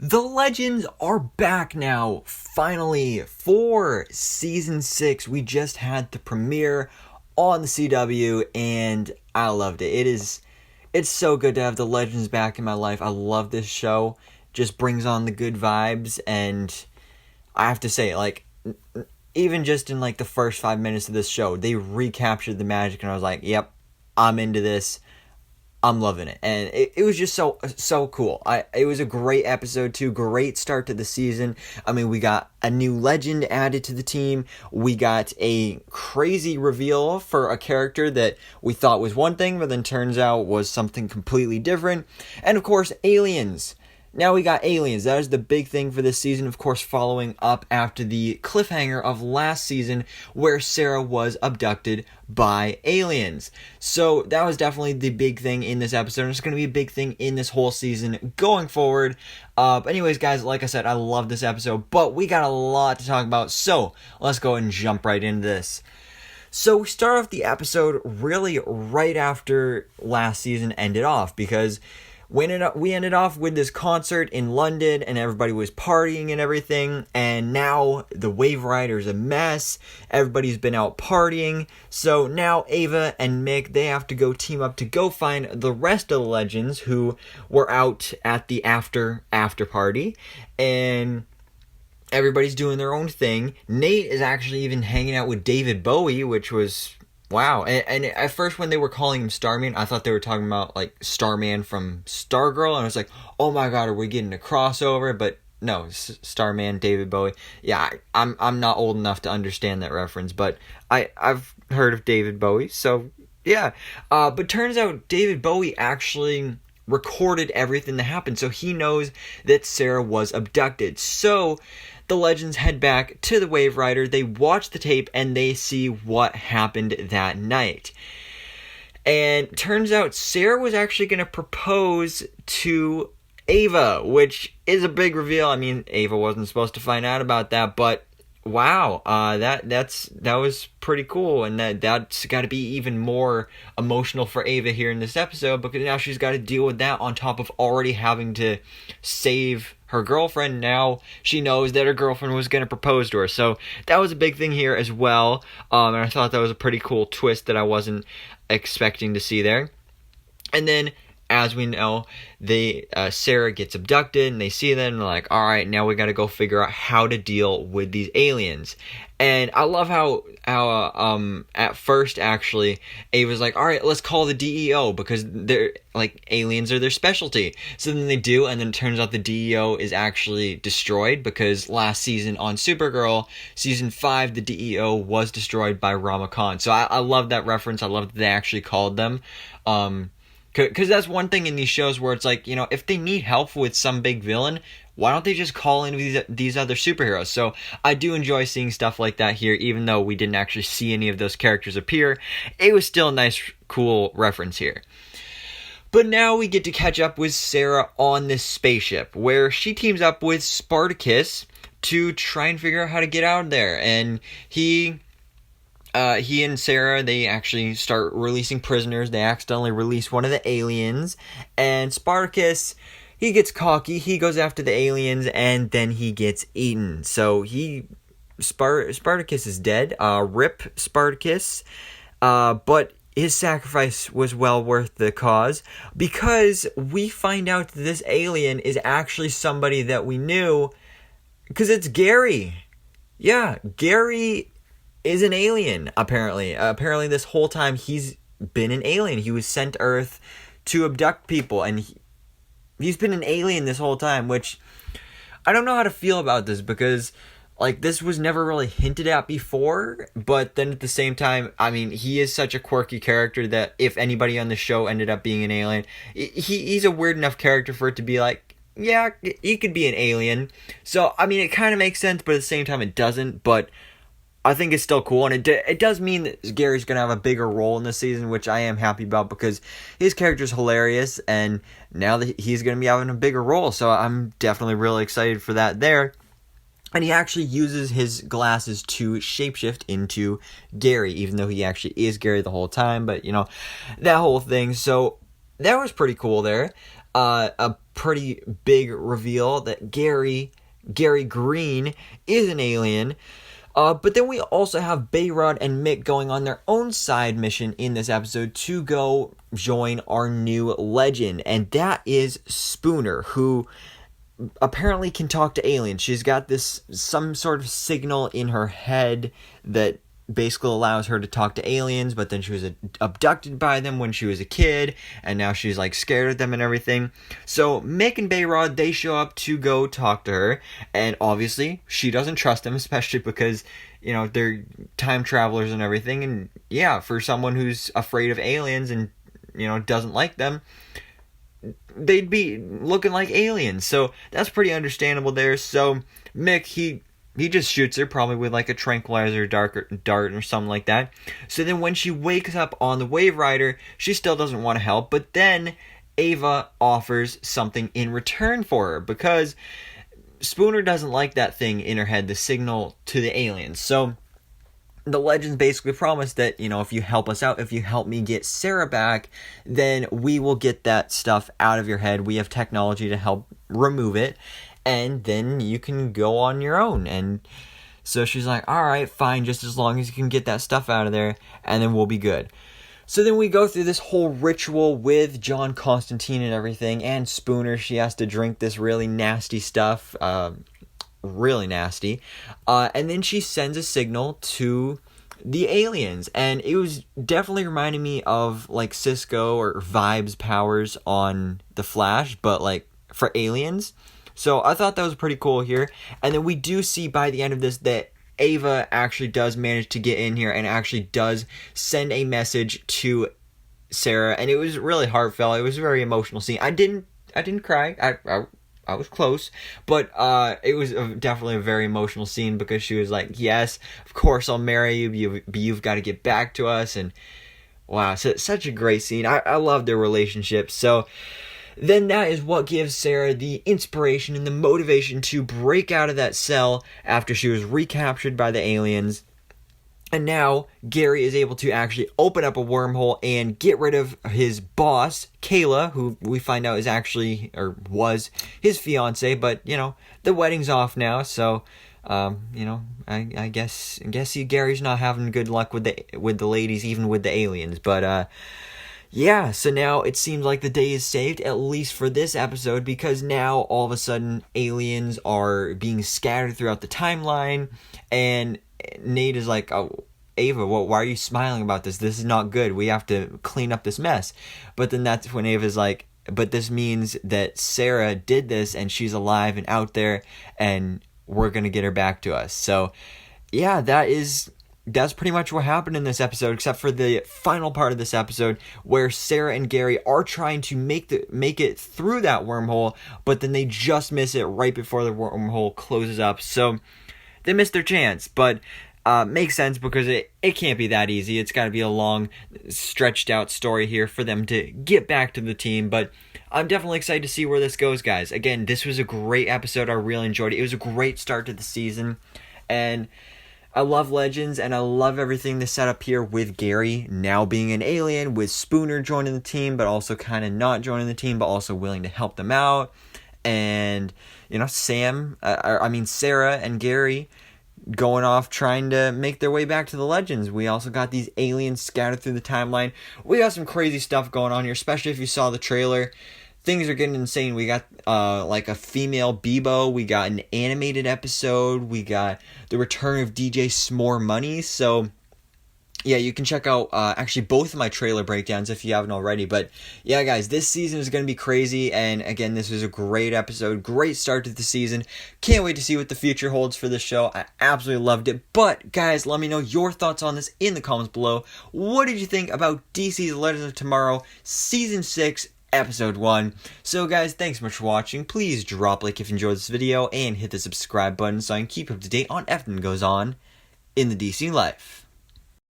The Legends are back now, finally, for Season 6. We just had the premiere on the CW, and I loved it. It's so good to have the Legends back in my life. I love this show. Just brings on the good vibes, and I have to say, even just in, the first 5 minutes of this show, they recaptured the magic, and I was like, yep, I'm into this. I'm loving it, and it was just so cool. It was a great episode too, great start to the season. I mean, we got a new legend added to the team. We got a crazy reveal for a character that we thought was one thing, but then turns out was something completely different. And of course, aliens. Now we got aliens. That is the big thing for this season, of course, following up after the cliffhanger of last season where Sara was abducted by aliens. So that was definitely the big thing in this episode, and it's going to be a big thing in this whole season going forward. But anyways, guys, like I said, I love this episode, but we got a lot to talk about, so let's go ahead and jump right into this. So we start off the episode really right after last season ended off, because we ended off with this concert in London, and everybody was partying and everything, and now the Wave Rider's a mess. Everybody's been out partying, so now Ava and Mick, they have to go team up to go find the rest of the Legends who were out at the after party, and everybody's doing their own thing. Nate is actually even hanging out with David Bowie, which was wow. And at first when they were calling him Starman, I thought they were talking about Starman from Stargirl, and I was like, oh my god, are we getting a crossover? But no, Starman, David Bowie. Yeah, I'm not old enough to understand that reference, but I've heard of David Bowie, so yeah. But turns out David Bowie actually recorded everything that happened, so he knows that Sara was abducted. So the Legends head back to the Wave Rider, they watch the tape, and they see what happened that night. And turns out Sara was actually going to propose to Ava, which is a big reveal. I mean, Ava wasn't supposed to find out about that, but wow, that was pretty cool, and that's got to be even more emotional for Ava here in this episode, because now she's got to deal with that on top of already having to save her girlfriend. Now she knows that her girlfriend was going to propose to her, so that was a big thing here as well, and I thought that was a pretty cool twist that I wasn't expecting to see there. And then, as we know, Sara gets abducted, and they see them, and they're like, all right, now we got to go figure out how to deal with these aliens. And I love how at first, actually, Ava's like, all right, let's call the DEO, because they're, aliens are their specialty. So then they do, and then it turns out the DEO is actually destroyed, because last season on Supergirl, season 5, the DEO was destroyed by Rama Khan. So I love that reference. I love that they actually called them. Because that's one thing in these shows where it's like, if they need help with some big villain, why don't they just call in these other superheroes? So I do enjoy seeing stuff like that here, even though we didn't actually see any of those characters appear. It was still a nice, cool reference here. But now we get to catch up with Sara on this spaceship, where she teams up with Spartacus to try and figure out how to get out of there. And he and Sara, they actually start releasing prisoners. They accidentally release one of the aliens, and Spartacus, he gets cocky. He goes after the aliens, and then he gets eaten. So Spartacus is dead. Rip Spartacus. But his sacrifice was well worth the cause, because we find out that this alien is actually somebody that we knew, because it's Gary. Yeah, Gary is an alien, apparently. Apparently this whole time he's been an alien. He was sent to Earth to abduct people, and he's been an alien this whole time, which I don't know how to feel about this, because this was never really hinted at before, but then at the same time, I mean, he is such a quirky character that if anybody on the show ended up being an alien, he's a weird enough character for it to be like, yeah, he could be an alien. So, I mean, it kind of makes sense, but at the same time it doesn't, but I think it's still cool, and it does mean that Gary's going to have a bigger role in this season, which I am happy about, because his character's hilarious, and now that he's going to be having a bigger role, so I'm definitely really excited for that there. And he actually uses his glasses to shapeshift into Gary, even though he actually is Gary the whole time, but, that whole thing, so that was pretty cool there. A pretty big reveal that Gary Green is an alien. But then we also have Behrad and Mick going on their own side mission in this episode to go join our new legend, and that is Spooner, who apparently can talk to aliens. She's got some sort of signal in her head that basically allows her to talk to aliens, but then she was abducted by them when she was a kid, and now she's like scared of them and everything. So Mick and Behrad, they show up to go talk to her, and obviously she doesn't trust them, especially because, you know, they're time travelers and everything, and yeah, for someone who's afraid of aliens and, you know, doesn't like them, they'd be looking like aliens. So that's pretty understandable there. So Mick, he just shoots her, probably with like a tranquilizer dart or something like that. So then when she wakes up on the Wave Rider, she still doesn't want to help. But then Ava offers something in return for her, because Spooner doesn't like that thing in her head, the signal to the aliens. So the legends basically promise that, you know, if you help us out, if you help me get Sara back, then we will get that stuff out of your head. We have technology to help remove it, and then you can go on your own. And so she's like, all right, fine, just as long as you can get that stuff out of there, and then we'll be good. So then we go through this whole ritual with John Constantine and everything, and Spooner, she has to drink this really nasty stuff, really nasty, and then she sends a signal to the aliens, and it was definitely reminding me of like Cisco or Vibes powers on The Flash, but like for aliens. So I thought that was pretty cool here. And then we do see by the end of this that Ava actually does manage to get in here and actually does send a message to Sara, and it was really heartfelt. It was a very emotional scene. I didn't cry. I was close, but it was definitely a very emotional scene, because she was like, yes, of course I'll marry you, you've got to get back to us. And wow, such a great scene. I love their relationship. So then that is what gives Sara the inspiration and the motivation to break out of that cell after she was recaptured by the aliens. And now Gary is able to actually open up a wormhole and get rid of his boss, Kayla, who we find out is actually, or was, his fiance. But, you know, the wedding's off now, so, you know, I guess Gary's not having good luck with the ladies, even with the aliens. But, yeah, so now it seems like the day is saved, at least for this episode, because now all of a sudden aliens are being scattered throughout the timeline, and Nate is like, oh, Ava, why are you smiling about this? This is not good. We have to clean up this mess. But then that's when Ava's like, but this means that Sara did this and she's alive and out there, and we're going to get her back to us. So yeah, that's pretty much what happened in this episode, except for the final part of this episode where Sara and Gary are trying to make it through that wormhole, but then they just miss it right before the wormhole closes up. So they missed their chance, but makes sense, because it can't be that easy. It's got to be a long, stretched out story here for them to get back to the team. But I'm definitely excited to see where this goes, guys. Again, this was a great episode. I really enjoyed it. It was a great start to the season, and I love Legends, and I love everything they set up here with Gary now being an alien, with Spooner joining the team, but also kind of not joining the team, but also willing to help them out. And, you know, Sara and Gary going off trying to make their way back to the Legends. We also got these aliens scattered through the timeline. We got some crazy stuff going on here, especially if you saw the trailer. Things are getting insane. We got like a female Bebo. We got an animated episode. We got the return of DJ S'more Money. So yeah, you can check out actually both of my trailer breakdowns if you haven't already. But yeah, guys, this season is going to be crazy. And again, this was a great episode. Great start to the season. Can't wait to see what the future holds for this show. I absolutely loved it. But guys, let me know your thoughts on this in the comments below. What did you think about DC's Legends of Tomorrow Season 6 Episode 1. So guys, thanks so much for watching. Please drop a like if you enjoyed this video, and hit the subscribe button so I can keep up to date on everything that goes on in the DC life.